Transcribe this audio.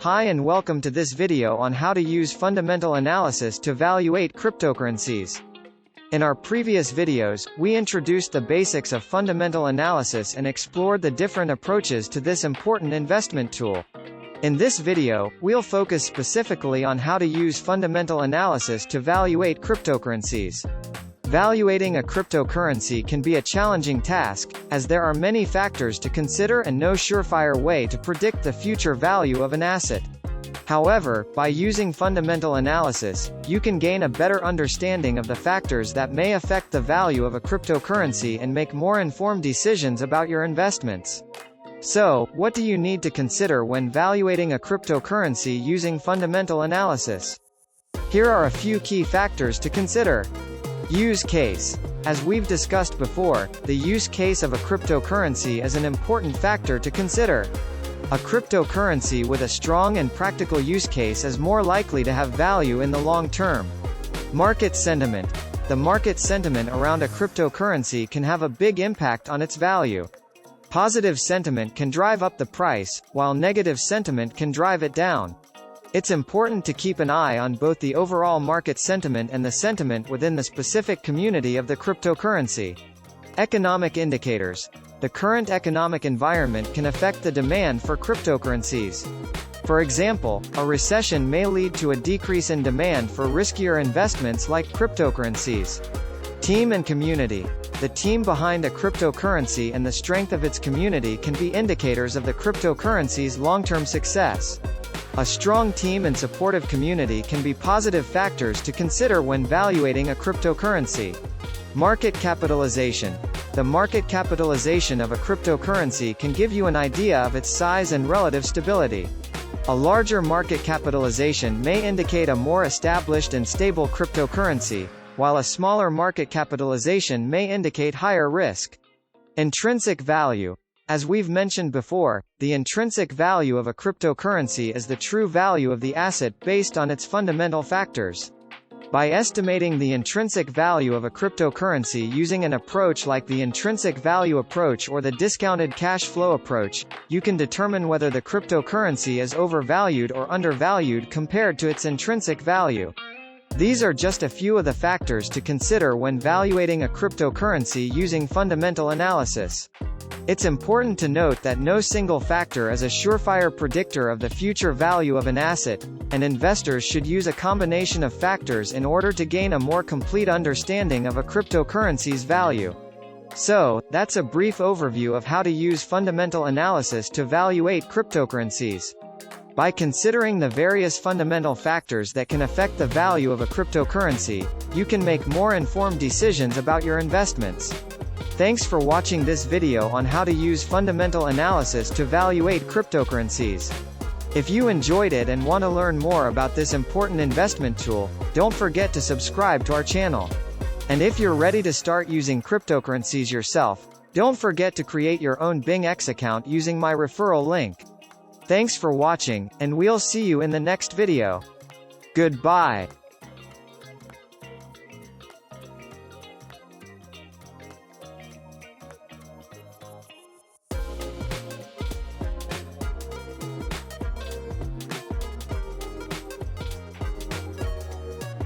Hi and welcome to this video on how to use fundamental analysis to evaluate cryptocurrencies. In our previous videos, we introduced the basics of fundamental analysis and explored the different approaches to this important investment tool. In this video, we'll focus specifically on how to use fundamental analysis to evaluate cryptocurrencies. Valuating a cryptocurrency can be a challenging task, as there are many factors to consider and no surefire way to predict the future value of an asset. However, by using fundamental analysis, you can gain a better understanding of the factors that may affect the value of a cryptocurrency and make more informed decisions about your investments. So, what do you need to consider when valuating a cryptocurrency using fundamental analysis? Here are a few key factors to consider. Use case. As we've discussed before, the use case of a cryptocurrency is an important factor to consider. A cryptocurrency with a strong and practical use case is more likely to have value in the long term. Market sentiment. The market sentiment around a cryptocurrency can have a big impact on its value. Positive sentiment can drive up the price, while negative sentiment can drive it down. It's important to keep an eye on both the overall market sentiment and the sentiment within the specific community of the cryptocurrency. Economic indicators. The current economic environment can affect the demand for cryptocurrencies. For example, a recession may lead to a decrease in demand for riskier investments like cryptocurrencies. Team and community. The team behind a cryptocurrency and the strength of its community can be indicators of the cryptocurrency's long-term success. A strong team and supportive community can be positive factors to consider when valuating a cryptocurrency. Market capitalization. The market capitalization of a cryptocurrency can give you an idea of its size and relative stability. A larger market capitalization may indicate a more established and stable cryptocurrency, while a smaller market capitalization may indicate higher risk. Intrinsic value. As we've mentioned before, the intrinsic value of a cryptocurrency is the true value of the asset based on its fundamental factors. By estimating the intrinsic value of a cryptocurrency using an approach like the intrinsic value approach or the discounted cash flow approach, you can determine whether the cryptocurrency is overvalued or undervalued compared to its intrinsic value. These are just a few of the factors to consider when valuating a cryptocurrency using fundamental analysis. It's important to note that no single factor is a surefire predictor of the future value of an asset, and investors should use a combination of factors in order to gain a more complete understanding of a cryptocurrency's value. So, that's a brief overview of how to use fundamental analysis to evaluate cryptocurrencies. By considering the various fundamental factors that can affect the value of a cryptocurrency, you can make more informed decisions about your investments. Thanks for watching this video on how to use fundamental analysis to evaluate cryptocurrencies. If you enjoyed it and want to learn more about this important investment tool, don't forget to subscribe to our channel. And if you're ready to start using cryptocurrencies yourself, don't forget to create your own BINGX account using my referral link. Thanks for watching, and we'll see you in the next video. Goodbye.